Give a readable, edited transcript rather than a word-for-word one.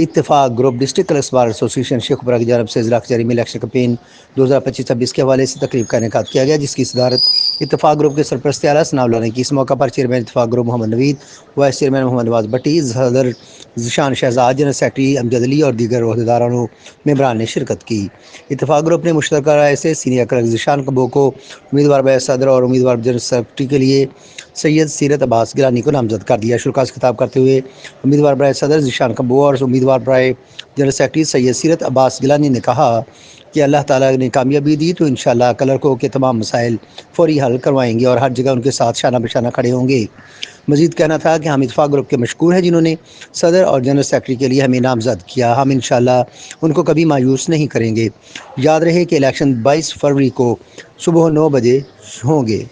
اتفاق group district clicks bar association شیخ پورہ کی جانب سے ضلع کچہری میں الیکشن کمپین 2025-26 کے حوالے سے تقریب کا انعقاد کیا گیا، جس کی صدارت اتفاق گروپ کے سرپرست اعلیٰ ثناء اللہ نے کی۔ اس موقع پر چیئرمین اتفاق گروپ محمد نوید، وائس چیئرمین محمد نواز بٹی، صدر ذیشان شہزاد، جنرل سیکرٹری امجد علی اور دیگر عہدیداران و ممبران نے شرکت کی۔ اتفاق گروپ نے مشترکہ رائے سے سینئر کلرک ذیشان کبو کو امیدوار برائے صدر اور امیدوار جنرل سیکرٹری کے لیے سید سیرت عباس گیلانی کو نامزد کر دیا۔ شرکاء سے خطاب کرتے ہوئے امیدوار برائے صدر ذیشان کبو اور امیدوار برائے جنرل سیکرٹری سید سیرت عباس گیلانی نے کہا کہ اللہ تعالیٰ نے کامیابی دی تو انشاءاللہ کلرکوں کے تمام مسائل فوری حل کروائیں گے اور ہر جگہ ان کے ساتھ شانہ بشانہ کھڑے ہوں گے۔ مزید کہنا تھا کہ ہم اتفاق گروپ کے مشکور ہیں جنہوں نے صدر اور جنرل سیکرٹری کے لیے ہمیں نامزد کیا۔ ہم انشاءاللہ ان کو کبھی مایوس نہیں کریں گے۔ یاد رہے کہ الیکشن 22 فروری کو صبح 9 بجے ہوں گے۔